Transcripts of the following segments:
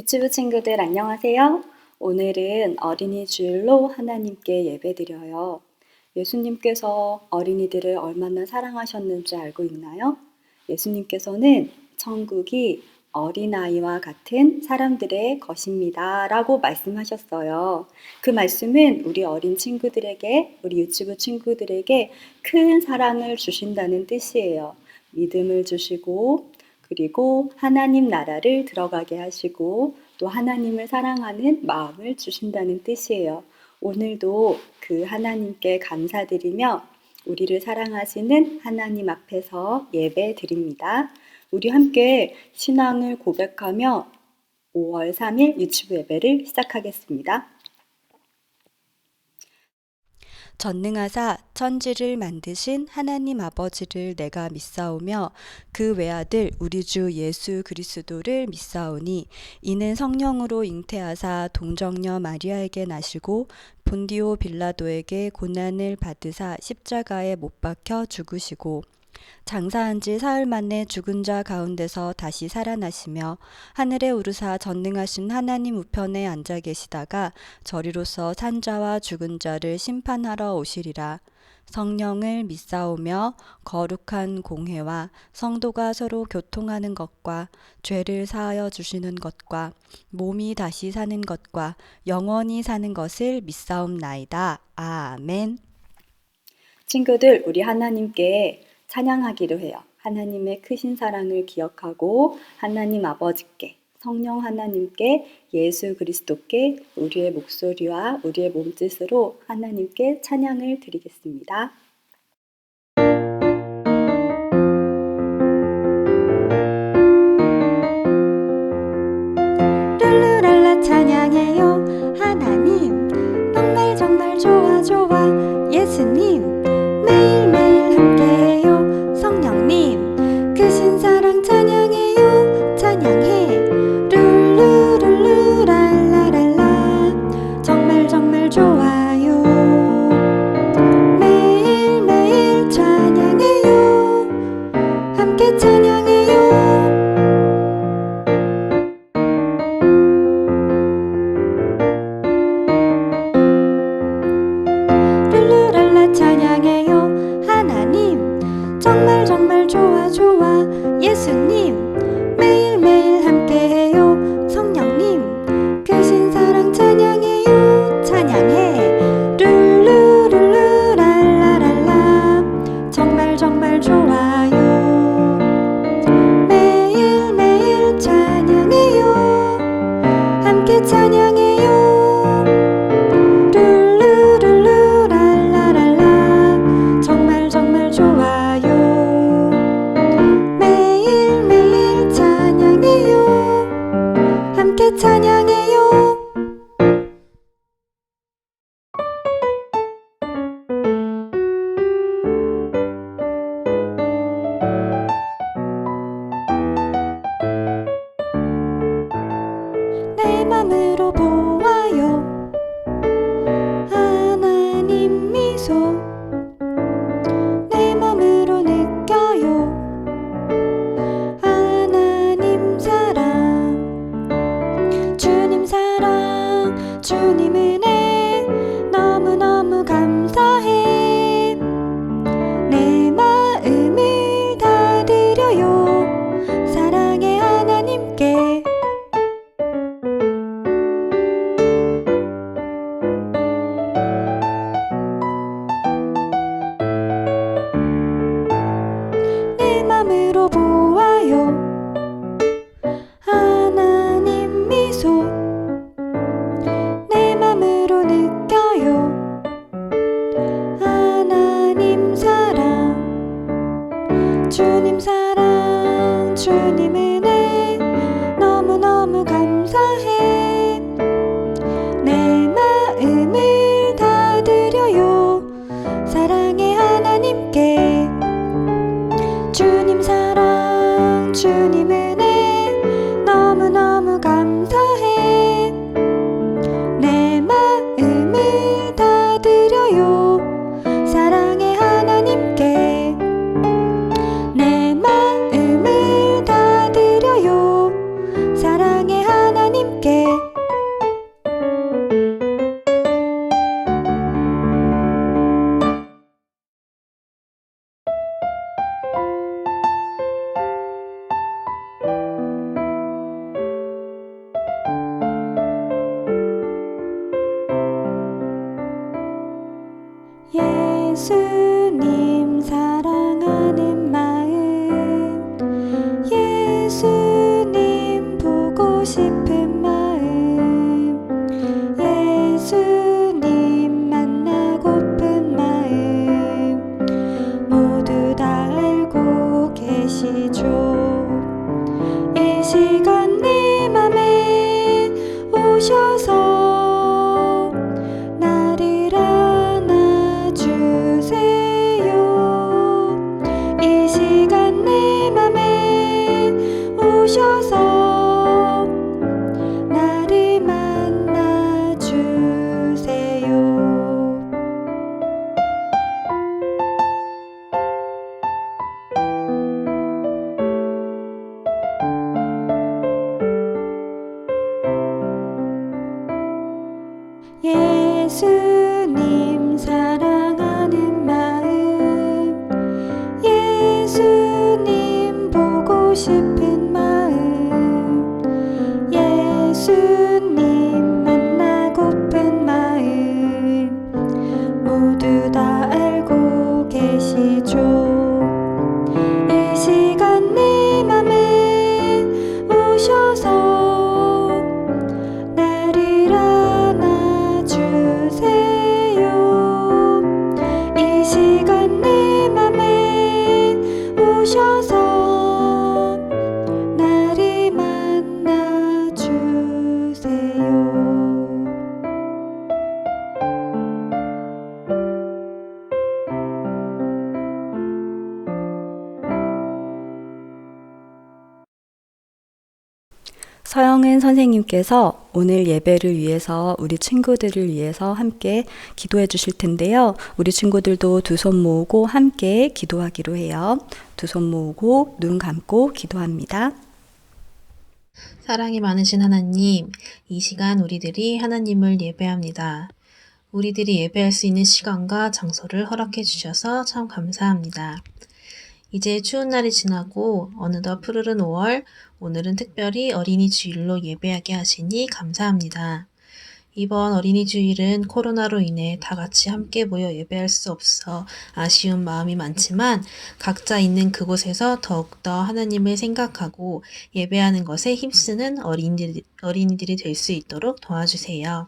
유튜브 친구들 안녕하세요. 오늘은 어린이 주일로 하나님께 예배드려요. 예수님께서 어린이들을 얼마나 사랑하셨는지 알고 있나요? 예수님께서는 천국이 어린아이와 같은 사람들의 것입니다 라고 말씀하셨어요. 그 말씀은 우리 어린 친구들에게, 우리 유튜브 친구들에게 큰 사랑을 주신다는 뜻이에요. 믿음을 주시고 그리고 하나님 나라를 들어가게 하시고 또 하나님을 사랑하는 마음을 주신다는 뜻이에요. 오늘도 그 하나님께 감사드리며 우리를 사랑하시는 하나님 앞에서 예배 드립니다. 우리 함께 신앙을 고백하며 5월 3일 유튜브 예배를 시작하겠습니다. 전능하사 천지를 만드신 하나님 아버지를 내가 믿사오며 그 외아들 우리 주 예수 그리스도를 믿사오니 이는 성령으로 잉태하사 동정녀 마리아에게 나시고 본디오 빌라도에게 고난을 받으사 십자가에 못 박혀 죽으시고 장사한 지 사흘 만에 죽은 자 가운데서 다시 살아나시며 하늘에 오르사 전능하신 하나님 우편에 앉아 계시다가 저리로서 산 자와 죽은 자를 심판하러 오시리라. 성령을 믿사오며 거룩한 공회와 성도가 서로 교통하는 것과 죄를 사하여 주시는 것과 몸이 다시 사는 것과 영원히 사는 것을 믿사옵나이다. 아멘. 친구들, 우리 하나님께 찬양하기로 해요. 하나님의 크신 사랑을 기억하고 하나님 아버지께, 성령 하나님께, 예수 그리스도께 우리의 목소리와 우리의 몸짓으로 하나님께 찬양을 드리겠습니다. 룰루랄라 찬양해요 하나님 정말 정말 좋아 좋아 예수님 매일매일 함께해요 성령님 크신 사랑 찬양해요 찬양해 룰루랄라랄라 정말 정말 좋아요 매일매일 찬양해요 함께 찬양해요 찬양해요 하나님 정말 정말 좋아 좋아 예수님 매일매일 함께해요 성령님 크신 사랑 찬양해요 찬양해 룰루랄라랄라 정말 정말 좋아요 매일매일 찬양해요 함께 찬양해요 찬양해요. 내 맘으로 보아요. 하나님 미소 내 맘으로 느껴요. 하나님 사랑 주님 은혜 너무너무 감사해 내 마음을 다 드려요 사랑의 하나님께 내 맘으로 보아요 하나님 미소 내 맘으로 느껴요 하나님 사랑 주님 은혜 너무너무 감사해 내 마음을 다 드려요 사랑의 하나님께 주님 사랑 주님 은혜 너무너무 감사해 내 마음을 다 드려요 사랑의 하나님께 내 마음을 다 예수님 사랑하는 마음, 예수님 보고 싶은 마음, 예수님 만나고픈 마음 모두 다 알고 계시죠. 이 시간 내 맘에 오셔서 나를 안아주세요. 이 시간 내 맘에 오셔서 나를 만나주세요. 예수님 사랑하는 마음, 예수님 보고 싶은 마음, 예수님 만나고픈 마음 모두 다 알고 계시죠. 이 시간 내 맘에 오셔서 나를 안아주세요. 이 시간 내 맘에 오셔서 나를 만나주세요. 서영은 선생님께서 오늘 예배를 위해서 우리 친구들을 위해서 함께 기도해 주실 텐데요. 우리 친구들도 두 손 모으고 함께 기도하기로 해요. 두 손 모으고 눈 감고 기도합니다. 사랑이 많으신 하나님, 이 시간 우리들이 하나님을 예배합니다. 우리들이 예배할 수 있는 시간과 장소를 허락해 주셔서 참 감사합니다. 이제 추운 날이 지나고 어느덧 푸르른 5월, 오늘은 특별히 어린이 주일로 예배하게 하시니 감사합니다. 이번 어린이 주일은 코로나로 인해 다 같이 함께 모여 예배할 수 없어 아쉬운 마음이 많지만 각자 있는 그곳에서 더욱더 하나님을 생각하고 예배하는 것에 힘쓰는 어린이들이 될 수 있도록 도와주세요.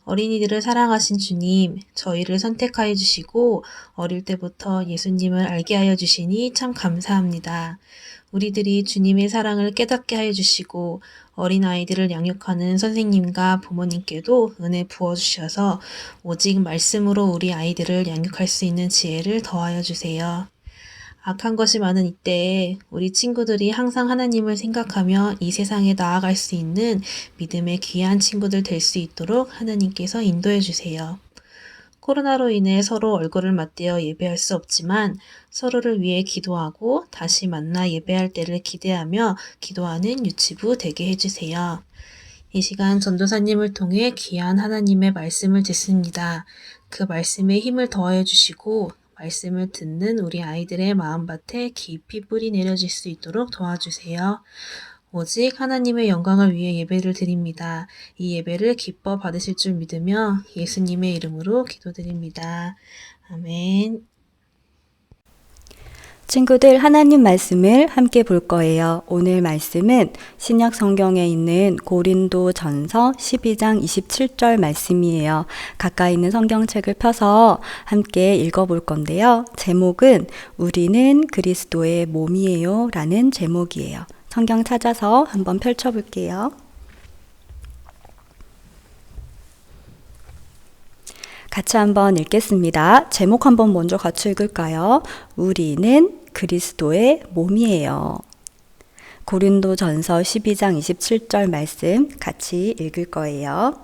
어린이들을 사랑하신 주님, 저희를 선택하여 주시고 어릴 때부터 예수님을 알게 하여 주시니 참 감사합니다. 우리들이 주님의 사랑을 깨닫게 하여 주시고 어린아이들을 양육하는 선생님과 부모님께도 은혜 부어주셔서 오직 말씀으로 우리 아이들을 양육할 수 있는 지혜를 더하여 주세요. 악한 것이 많은 이때에 우리 친구들이 항상 하나님을 생각하며 이 세상에 나아갈 수 있는 믿음의 귀한 친구들 될 수 있도록 하나님께서 인도해 주세요. 코로나로 인해 서로 얼굴을 맞대어 예배할 수 없지만 서로를 위해 기도하고 다시 만나 예배할 때를 기대하며 기도하는 유치부 되게 해주세요. 이 시간 전도사님을 통해 귀한 하나님의 말씀을 듣습니다. 그 말씀에 힘을 더하여 주시고 말씀을 듣는 우리 아이들의 마음밭에 깊이 뿌리 내려질 수 있도록 도와주세요. 오직 하나님의 영광을 위해 예배를 드립니다. 이 예배를 기뻐 받으실 줄 믿으며 예수님의 이름으로 기도드립니다. 아멘. 친구들, 하나님 말씀을 함께 볼 거예요. 오늘 말씀은 신약 성경에 있는 고린도전서 12장 27절 말씀이에요. 가까이 있는 성경책을 펴서 함께 읽어볼 건데요. 제목은 우리는 그리스도의 몸이에요 라는 제목이에요. 성경 찾아서 한번 펼쳐볼게요. 같이 한번 읽겠습니다. 제목 한번 먼저 같이 읽을까요? 우리는 그리스도의 몸이에요. 고린도전서 12장 27절 말씀 같이 읽을 거예요.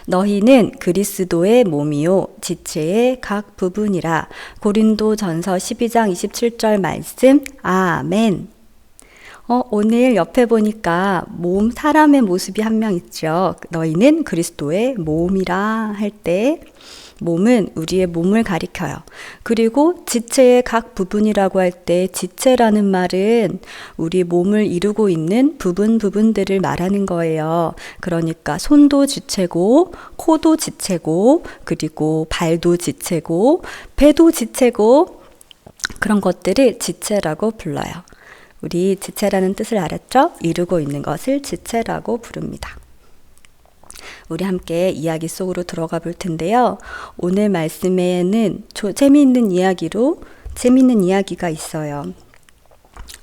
너희는 그리스도의 몸이요 지체의 각 부분이라. 고린도전서 12장 27절 말씀. 아멘. 오늘 옆에 보니까 사람의 모습이 한 명 있죠. 너희는 그리스도의 몸이라 할 때 몸은 우리의 몸을 가리켜요. 그리고 지체의 각 부분이라고 할 때 지체라는 말은 우리 몸을 이루고 있는 부분들을 말하는 거예요. 그러니까 손도 지체고, 코도 지체고, 그리고 발도 지체고, 배도 지체고, 그런 것들을 지체라고 불러요. 우리 지체라는 뜻을 알았죠? 이루고 있는 것을 지체라고 부릅니다. 우리 함께 이야기 속으로 들어가 볼 텐데요. 오늘 말씀에는 재미있는 이야기가 있어요.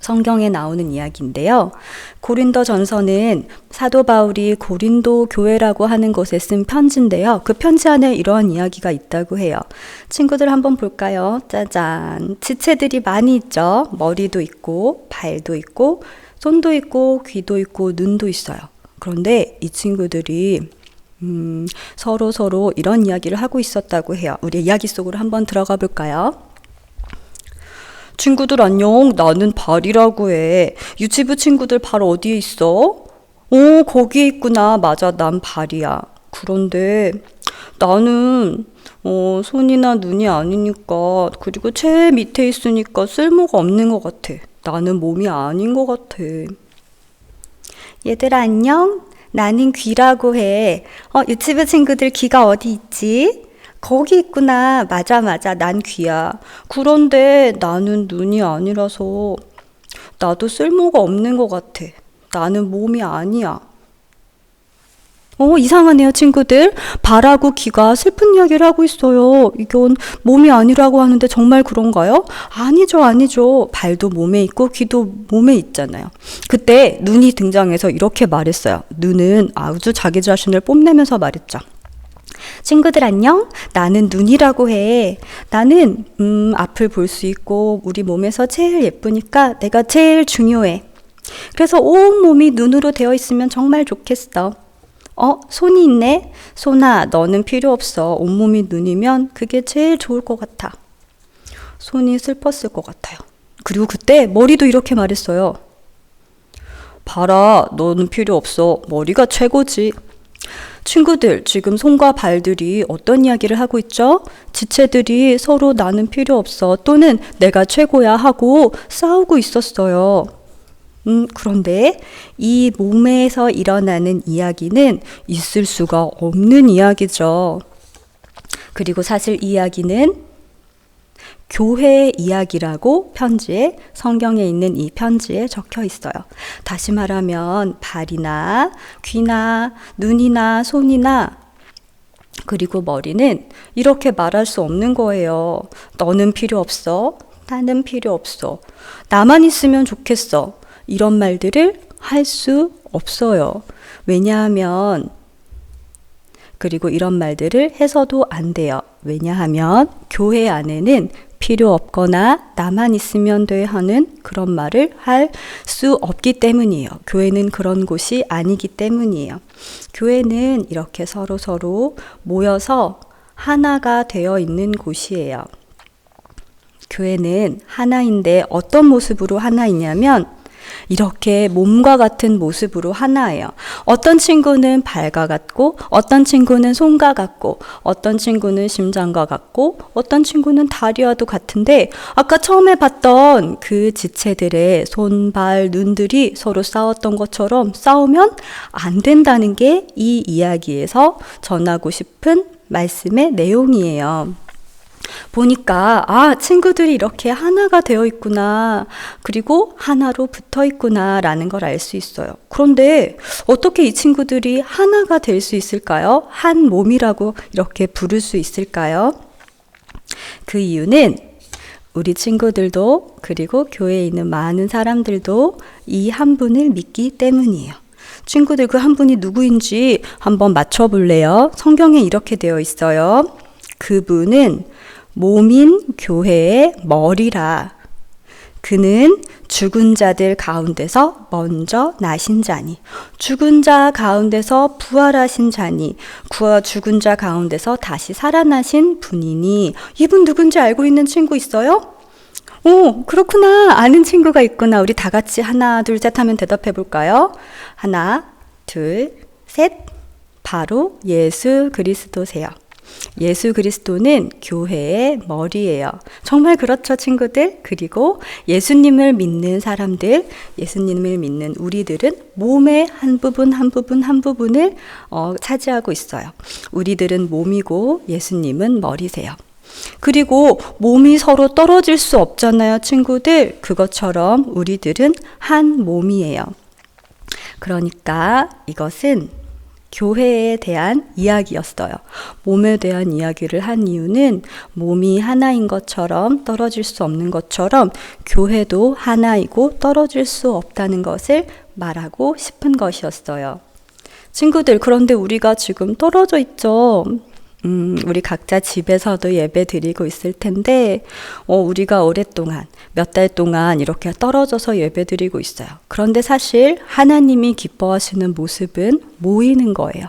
성경에 나오는 이야기인데요. 고린도 전서는 사도 바울이 고린도 교회라고 하는 곳에 쓴 편지인데요. 그 편지 안에 이러한 이야기가 있다고 해요. 친구들 한번 볼까요? 짜잔. 지체들이 많이 있죠. 머리도 있고, 발도 있고, 손도 있고, 귀도 있고, 눈도 있어요. 그런데 이 친구들이 서로 이런 이야기를 하고 있었다고 해요. 우리 이야기 속으로 한번 들어가 볼까요? 친구들 안녕. 나는 발이라고 해. 유치부 친구들 발 어디에 있어? 오, 거기에 있구나. 맞아, 난 발이야. 그런데 나는 손이나 눈이 아니니까, 그리고 제일 밑에 있으니까 쓸모가 없는 것 같아. 나는 몸이 아닌 것 같아. 얘들아 안녕. 나는 귀라고 해. 유치부 친구들 귀가 어디 있지? 거기 있구나. 맞아. 난 귀야. 그런데 나는 눈이 아니라서 나도 쓸모가 없는 것 같아. 나는 몸이 아니야. 이상하네요, 친구들. 발하고 귀가 슬픈 이야기를 하고 있어요. 이건 몸이 아니라고 하는데 정말 그런가요? 아니죠. 발도 몸에 있고 귀도 몸에 있잖아요. 그때 눈이 등장해서 이렇게 말했어요. 눈은 아주 자기 자신을 뽐내면서 말했죠. 친구들 안녕. 나는 눈이라고 해. 나는 앞을 볼 수 있고 우리 몸에서 제일 예쁘니까 내가 제일 중요해. 그래서 온 몸이 눈으로 되어 있으면 정말 좋겠어. 손이 있네. 손아, 너는 필요 없어. 온몸이 눈이면 그게 제일 좋을 것 같아. 손이 슬펐을 것 같아요. 그리고 그때 머리도 이렇게 말했어요. 발아, 너는 필요 없어. 머리가 최고지. 친구들, 지금 손과 발들이 어떤 이야기를 하고 있죠? 지체들이 서로 나는 필요 없어 또는 내가 최고야 하고 싸우고 있었어요. 그런데 이 몸에서 일어나는 이야기는 있을 수가 없는 이야기죠. 그리고 사실 이 이야기는 교회의 이야기라고 성경에 있는 이 편지에 적혀 있어요. 다시 말하면 발이나 귀나 눈이나 손이나 그리고 머리는 이렇게 말할 수 없는 거예요. 너는 필요 없어. 나는 필요 없어. 나만 있으면 좋겠어. 이런 말들을 할 수 없어요. 왜냐하면 그리고 이런 말들을 해서도 안 돼요. 왜냐하면 교회 안에는 필요 없거나 나만 있으면 돼 하는 그런 말을 할 수 없기 때문이에요. 교회는 그런 곳이 아니기 때문이에요. 교회는 이렇게 서로 모여서 하나가 되어 있는 곳이에요. 교회는 하나인데 어떤 모습으로 하나이냐면 이렇게 몸과 같은 모습으로 하나예요. 어떤 친구는 발과 같고 어떤 친구는 손과 같고 어떤 친구는 심장과 같고 어떤 친구는 다리와도 같은데 아까 처음에 봤던 그 지체들의 손, 발, 눈들이 서로 싸웠던 것처럼 싸우면 안 된다는 게 이 이야기에서 전하고 싶은 말씀의 내용이에요. 보니까 친구들이 이렇게 하나가 되어 있구나. 그리고 하나로 붙어 있구나 라는 걸 알 수 있어요. 그런데 어떻게 이 친구들이 하나가 될 수 있을까요? 한 몸이라고 이렇게 부를 수 있을까요? 그 이유는 우리 친구들도 그리고 교회에 있는 많은 사람들도 이 한 분을 믿기 때문이에요. 친구들 그 한 분이 누구인지 한번 맞춰볼래요? 성경에 이렇게 되어 있어요. 그분은 몸인 교회의 머리라. 그는 죽은 자들 가운데서 먼저 나신 자니 죽은 자 가운데서 부활하신 자니 죽은 자 가운데서 다시 살아나신 분이니 이분 누군지 알고 있는 친구 있어요? 그렇구나. 아는 친구가 있구나. 우리 다 같이 하나, 둘, 셋 하면 대답해 볼까요? 하나, 둘, 셋. 바로 예수 그리스도세요. 예수 그리스도는 교회의 머리예요. 정말 그렇죠, 친구들? 그리고 예수님을 믿는 사람들, 예수님을 믿는 우리들은 몸의 한 부분 한 부분을 차지하고 있어요. 우리들은 몸이고 예수님은 머리세요. 그리고 몸이 서로 떨어질 수 없잖아요, 친구들. 그것처럼 우리들은 한 몸이에요. 그러니까 이것은 교회에 대한 이야기였어요. 몸에 대한 이야기를 한 이유는 몸이 하나인 것처럼 떨어질 수 없는 것처럼 교회도 하나이고 떨어질 수 없다는 것을 말하고 싶은 것이었어요. 친구들, 그런데 우리가 지금 떨어져 있죠. 우리 각자 집에서도 예배 드리고 있을 텐데, 우리가 오랫동안, 몇 달 동안 이렇게 떨어져서 예배 드리고 있어요. 그런데 사실 하나님이 기뻐하시는 모습은 모이는 거예요.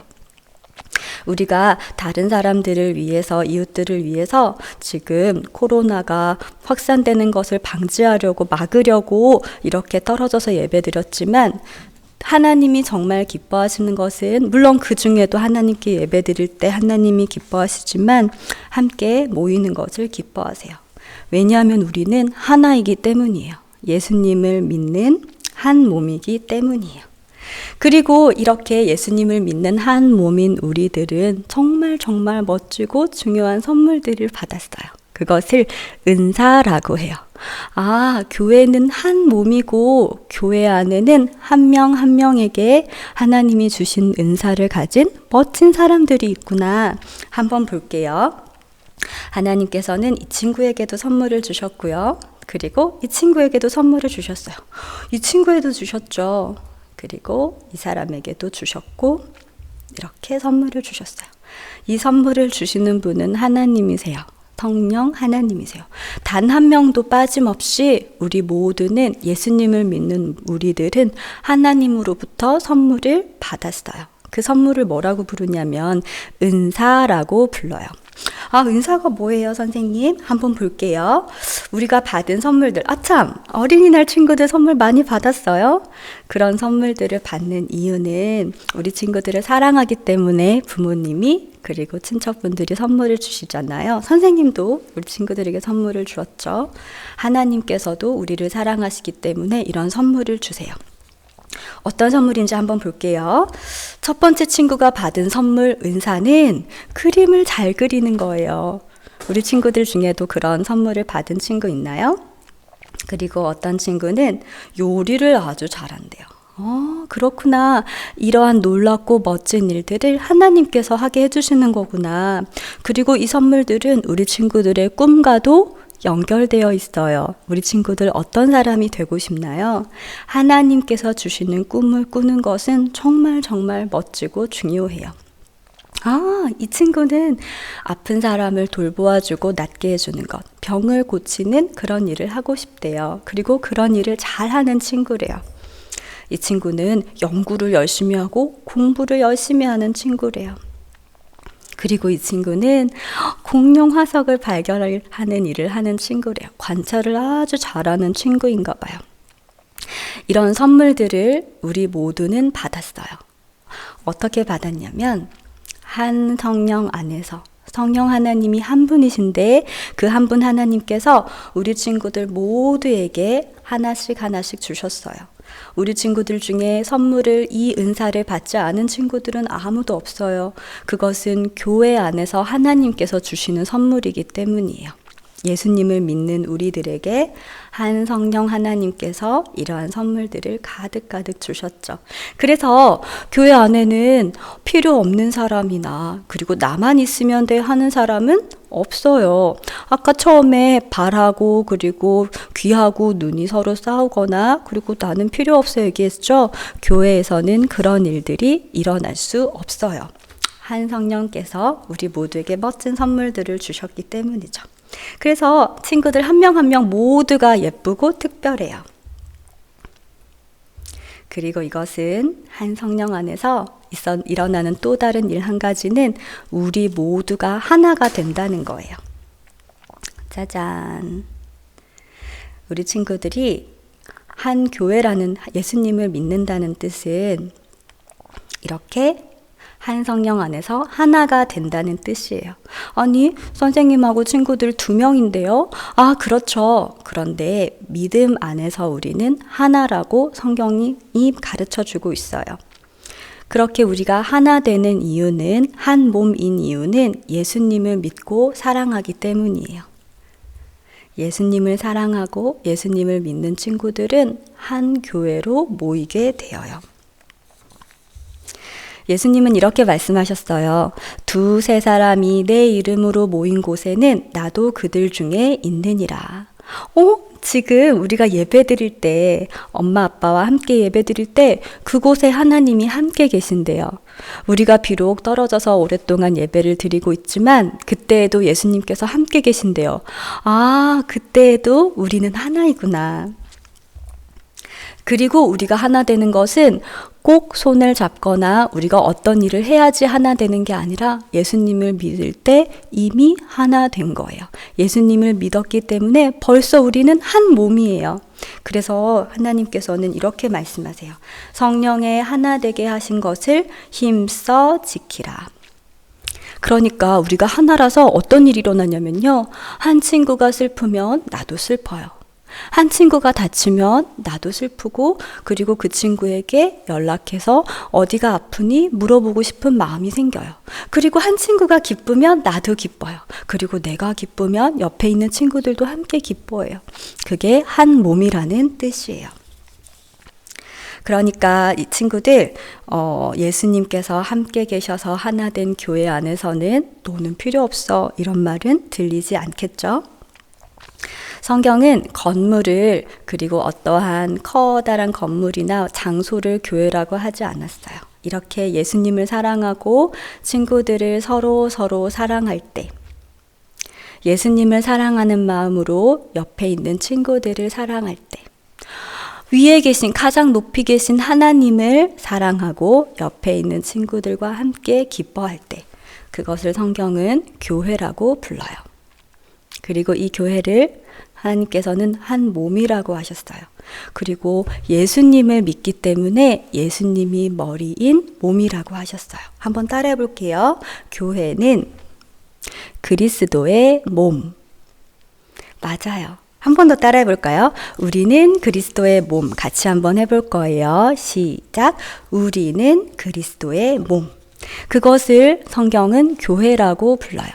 우리가 다른 사람들을 위해서, 이웃들을 위해서 지금 코로나가 확산되는 것을 방지하려고, 막으려고 이렇게 떨어져서 예배 드렸지만, 하나님이 정말 기뻐하시는 것은 물론 그 중에도 하나님께 예배 드릴 때 하나님이 기뻐하시지만 함께 모이는 것을 기뻐하세요. 왜냐하면 우리는 하나이기 때문이에요. 예수님을 믿는 한 몸이기 때문이에요. 그리고 이렇게 예수님을 믿는 한 몸인 우리들은 정말 정말 멋지고 중요한 선물들을 받았어요. 그것을 은사라고 해요. 교회는 한 몸이고 교회 안에는 한 명 한 명에게 하나님이 주신 은사를 가진 멋진 사람들이 있구나. 한번 볼게요. 하나님께서는 이 친구에게도 선물을 주셨고요. 그리고 이 친구에게도 선물을 주셨어요. 이 친구에도 주셨죠. 그리고 이 사람에게도 주셨고 이렇게 선물을 주셨어요. 이 선물을 주시는 분은 하나님이세요. 성령 하나님이세요. 단 한 명도 빠짐없이 우리 모두는 예수님을 믿는 우리들은 하나님으로부터 선물을 받았어요. 그 선물을 뭐라고 부르냐면 은사라고 불러요. 은사가 뭐예요, 선생님? 한번 볼게요. 우리가 받은 선물들. 참! 어린이날 친구들 선물 많이 받았어요? 그런 선물들을 받는 이유는 우리 친구들을 사랑하기 때문에 부모님이 그리고 친척분들이 선물을 주시잖아요. 선생님도 우리 친구들에게 선물을 주었죠. 하나님께서도 우리를 사랑하시기 때문에 이런 선물을 주세요. 어떤 선물인지 한번 볼게요. 첫 번째 친구가 받은 선물 은사는 그림을 잘 그리는 거예요. 우리 친구들 중에도 그런 선물을 받은 친구 있나요? 그리고 어떤 친구는 요리를 아주 잘한대요. 그렇구나. 이러한 놀랍고 멋진 일들을 하나님께서 하게 해주시는 거구나. 그리고 이 선물들은 우리 친구들의 꿈과도 연결되어 있어요. 우리 친구들 어떤 사람이 되고 싶나요? 하나님께서 주시는 꿈을 꾸는 것은 정말 정말 멋지고 중요해요. 이 친구는 아픈 사람을 돌보아주고 낫게 해주는 것, 병을 고치는 그런 일을 하고 싶대요. 그리고 그런 일을 잘하는 친구래요. 이 친구는 연구를 열심히 하고 공부를 열심히 하는 친구래요. 그리고 이 친구는 공룡 화석을 발견하는 일을 하는 친구래요. 관찰을 아주 잘하는 친구인가 봐요. 이런 선물들을 우리 모두는 받았어요. 어떻게 받았냐면 한 성령 안에서 성령 하나님이 한 분이신데 그 한 분 하나님께서 우리 친구들 모두에게 하나씩 하나씩 주셨어요. 우리 친구들 중에 선물을 이 은사를 받지 않은 친구들은 아무도 없어요. 그것은 교회 안에서 하나님께서 주시는 선물이기 때문이에요. 예수님을 믿는 우리들에게 한 성령 하나님께서 이러한 선물들을 가득가득 주셨죠. 그래서 교회 안에는 필요 없는 사람이나 그리고 나만 있으면 돼 하는 사람은 없어요. 아까 처음에 발하고 그리고 귀하고 눈이 서로 싸우거나 그리고 나는 필요 없어 얘기했죠. 교회에서는 그런 일들이 일어날 수 없어요. 한 성령께서 우리 모두에게 멋진 선물들을 주셨기 때문이죠. 그래서 친구들 한 명 한 명 모두가 예쁘고 특별해요. 그리고 이것은 한 성령 안에서 일어나는 또 다른 일 한 가지는 우리 모두가 하나가 된다는 거예요. 짜잔. 우리 친구들이 한 교회라는 예수님을 믿는다는 뜻은 이렇게 한 성령 안에서 하나가 된다는 뜻이에요. 아니, 선생님하고 친구들 2명인데요? 아, 그렇죠. 그런데 믿음 안에서 우리는 하나라고 성경이 가르쳐 주고 있어요. 그렇게 우리가 하나 되는 이유는, 한 몸인 이유는 예수님을 믿고 사랑하기 때문이에요. 예수님을 사랑하고 예수님을 믿는 친구들은 한 교회로 모이게 되어요. 예수님은 이렇게 말씀하셨어요. 2-3 사람이 내 이름으로 모인 곳에는 나도 그들 중에 있느니라. 지금 우리가 예배 드릴 때, 엄마 아빠와 함께 예배 드릴 때 그곳에 하나님이 함께 계신대요. 우리가 비록 떨어져서 오랫동안 예배를 드리고 있지만 그때에도 예수님께서 함께 계신대요. 아, 그때에도 우리는 하나이구나. 그리고 우리가 하나 되는 것은 꼭 손을 잡거나 우리가 어떤 일을 해야지 하나 되는 게 아니라 예수님을 믿을 때 이미 하나 된 거예요. 예수님을 믿었기 때문에 벌써 우리는 한 몸이에요. 그래서 하나님께서는 이렇게 말씀하세요. 성령의 하나 되게 하신 것을 힘써 지키라. 그러니까 우리가 하나라서 어떤 일이 일어나냐면요. 한 친구가 슬프면 나도 슬퍼요. 한 친구가 다치면 나도 슬프고, 그리고 그 친구에게 연락해서 어디가 아프니 물어보고 싶은 마음이 생겨요. 그리고 한 친구가 기쁘면 나도 기뻐요. 그리고 내가 기쁘면 옆에 있는 친구들도 함께 기뻐해요. 그게 한 몸이라는 뜻이에요. 그러니까 이 친구들, 예수님께서 함께 계셔서 하나 된 교회 안에서는 너는 필요 없어, 이런 말은 들리지 않겠죠? 성경은 건물을, 그리고 어떠한 커다란 건물이나 장소를 교회라고 하지 않았어요. 이렇게 예수님을 사랑하고 친구들을 서로 사랑할 때, 예수님을 사랑하는 마음으로 옆에 있는 친구들을 사랑할 때, 위에 계신, 가장 높이 계신 하나님을 사랑하고 옆에 있는 친구들과 함께 기뻐할 때, 그것을 성경은 교회라고 불러요. 그리고 이 교회를 하나님께서는 한 몸이라고 하셨어요. 그리고 예수님을 믿기 때문에 예수님이 머리인 몸이라고 하셨어요. 한번 따라해 볼게요. 교회는 그리스도의 몸. 맞아요. 한 번 더 따라해 볼까요? 우리는 그리스도의 몸. 같이 한번 해볼 거예요. 시작. 우리는 그리스도의 몸. 그것을 성경은 교회라고 불러요.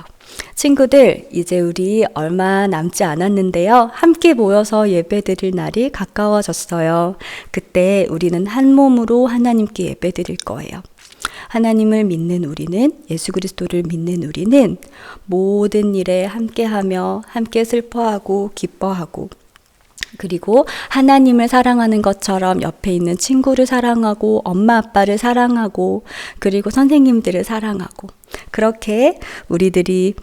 친구들, 이제 우리 얼마 남지 않았는데요. 함께 모여서 예배드릴 날이 가까워졌어요. 그때 우리는 한 몸으로 하나님께 예배드릴 거예요. 하나님을 믿는 우리는, 예수 그리스도를 믿는 우리는 모든 일에 함께하며 함께 슬퍼하고 기뻐하고, 그리고 하나님을 사랑하는 것처럼 옆에 있는 친구를 사랑하고 엄마 아빠를 사랑하고 그리고 선생님들을 사랑하고, 그렇게 우리들이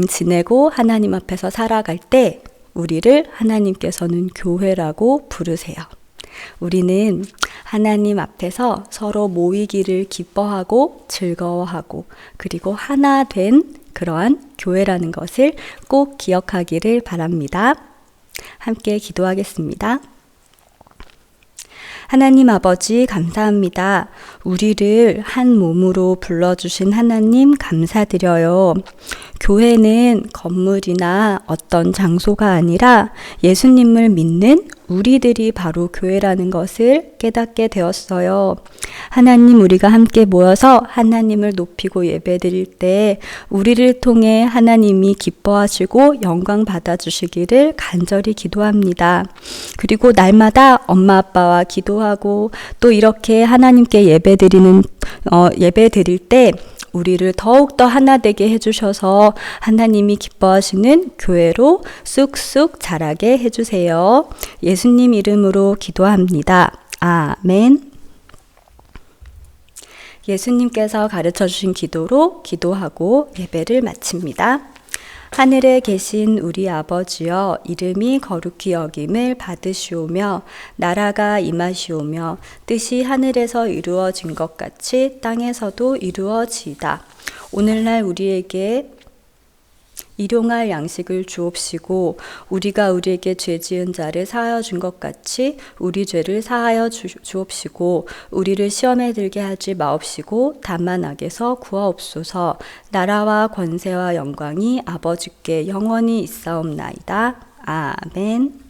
지내고 하나님 앞에서 살아갈 때 우리를 하나님께서는 교회라고 부르세요. 우리는 하나님 앞에서 서로 모이기를 기뻐하고 즐거워하고 그리고 하나 된 그러한 교회라는 것을 꼭 기억하기를 바랍니다. 함께 기도하겠습니다. 하나님 아버지, 감사합니다. 우리를 한 몸으로 불러주신 하나님 감사드려요. 교회는 건물이나 어떤 장소가 아니라 예수님을 믿는 우리들이 바로 교회라는 것을 깨닫게 되었어요. 하나님, 우리가 함께 모여서 하나님을 높이고 예배드릴 때 우리를 통해 하나님이 기뻐하시고 영광 받아주시기를 간절히 기도합니다. 그리고 날마다 엄마 아빠와 기도하고 또 이렇게 하나님께 예배드릴 때 우리를 더욱더 하나 되게 해주셔서 하나님이 기뻐하시는 교회로 쑥쑥 자라게 해주세요. 예수님 이름으로 기도합니다. 아멘. 예수님께서 가르쳐 주신 기도로 기도하고 예배를 마칩니다. 하늘에 계신 우리 아버지여, 이름이 거룩히 여김을 받으시오며 나라가 임하시오며 뜻이 하늘에서 이루어진 것 같이 땅에서도 이루어지이다. 오늘날 우리에게 일용할 양식을 주옵시고 우리가 우리에게 죄 지은 자를 사하여 준 것 같이 우리 죄를 사하여 주옵시고 우리를 시험에 들게 하지 마옵시고 다만 악에서 구하옵소서. 나라와 권세와 영광이 아버지께 영원히 있사옵나이다. 아멘.